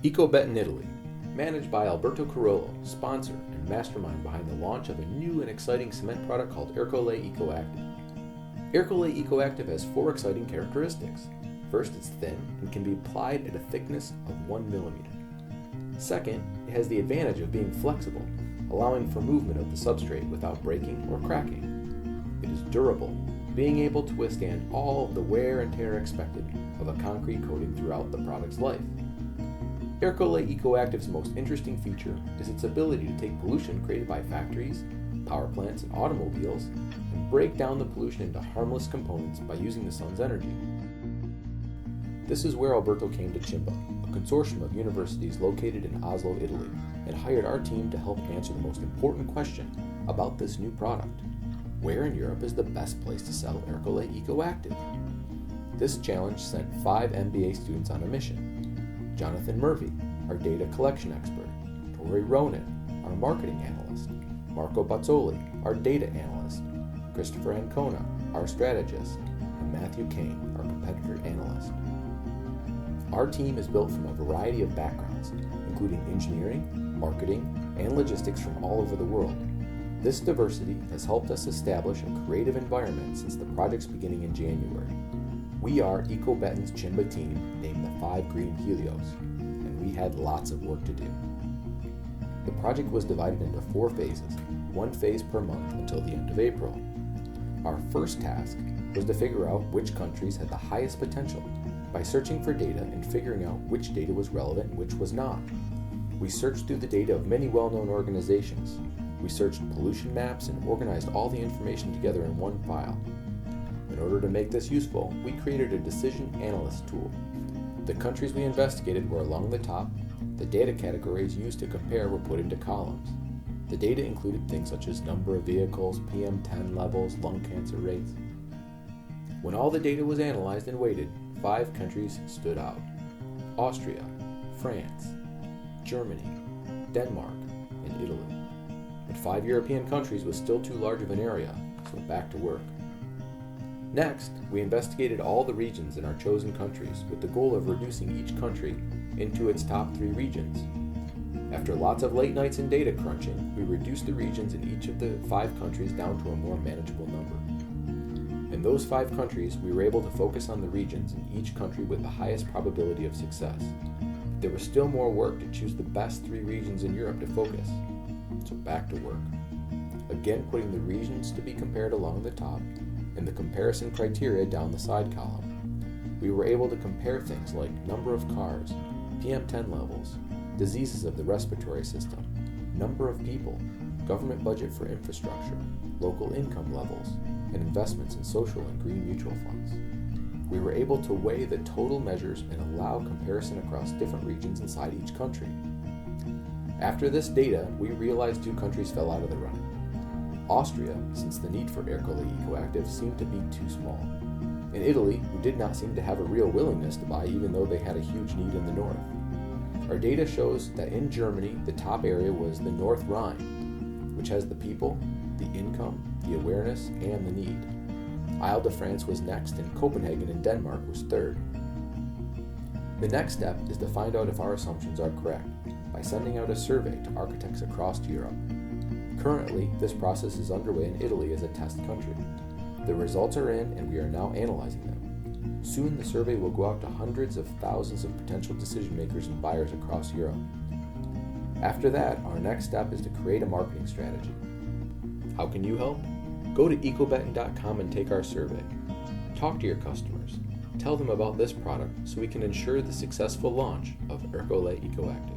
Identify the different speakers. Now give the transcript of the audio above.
Speaker 1: Ecobeton Italy, managed by Alberto Carollo, sponsor and mastermind behind the launch of a new and exciting cement product called Ercole Ecoactive. Ercole Ecoactive has 4 exciting characteristics. First, it's thin and can be applied at a thickness of 1 millimeter. Second, it has the advantage of being flexible, allowing for movement of the substrate without breaking or cracking. It is durable, being able to withstand all of the wear and tear expected of a concrete coating throughout the product's life. Ercole Ecoactive's most interesting feature is its ability to take pollution created by factories, power plants, and automobiles and break down the pollution into harmless components by using the sun's energy. This is where Alberto came to CIMBA, a consortium of universities located in Oslo, Italy, and hired our team to help answer the most important question about this new product. Where in Europe is the best place to sell Ercole Ecoactive? This challenge sent 5 MBA students on a mission. Jonathan Murphy, our data collection expert, Tori Ronan, our marketing analyst, Marco Bazzoli, our data analyst, Christopher Ancona, our strategist, and Matthew Kane, our competitor analyst. Our team is built from a variety of backgrounds, including engineering, marketing, and logistics from all over the world. This diversity has helped us establish a creative environment since the project's beginning in January. We are Ecobeton's CIMBA team, named the 5 Green Helios, and we had lots of work to do. The project was divided into 4 phases, 1 phase per month until the end of April. Our first task was to figure out which countries had the highest potential by searching for data and figuring out which data was relevant and which was not. We searched through the data of many well-known organizations. We searched pollution maps and organized all the information together in one file. In order to make this useful, we created a decision analyst tool. The countries we investigated were along the top. The data categories used to compare were put into columns. The data included things such as number of vehicles, PM10 levels, lung cancer rates. When all the data was analyzed and weighted, 5 countries stood out: Austria, France, Germany, Denmark, and Italy. But 5 European countries was still too large of an area, so back to work. Next, we investigated all the regions in our chosen countries with the goal of reducing each country into its top 3 regions. After lots of late nights and data crunching, we reduced the regions in each of the 5 countries down to a more manageable number. In those 5 countries, we were able to focus on the regions in each country with the highest probability of success. But there was still more work to choose the best 3 regions in Europe to focus. So back to work. Again, putting the regions to be compared along the top and the comparison criteria down the side column. We were able to compare things like number of cars, PM10 levels, diseases of the respiratory system, number of people, government budget for infrastructure, local income levels, and investments in social and green mutual funds. We were able to weigh the total measures and allow comparison across different regions inside each country. After this data, we realized 2 countries fell out of the running. Austria, since the need for Ercole Ecoactive seemed to be too small, and Italy, who did not seem to have a real willingness to buy even though they had a huge need in the north. Our data shows that in Germany, the top area was the North Rhine, which has the people, the income, the awareness, and the need. Isle de France was next, and Copenhagen in Denmark was third. The next step is to find out if our assumptions are correct by sending out a survey to architects across Europe. Currently, this process is underway in Italy as a test country. The results are in, and we are now analyzing them. Soon, the survey will go out to hundreds of thousands of potential decision makers and buyers across Europe. After that, our next step is to create a marketing strategy. How can you help? Go to ecobeton.com and take our survey. Talk to your customers. Tell them about this product so we can ensure the successful launch of Ercole Ecoactive.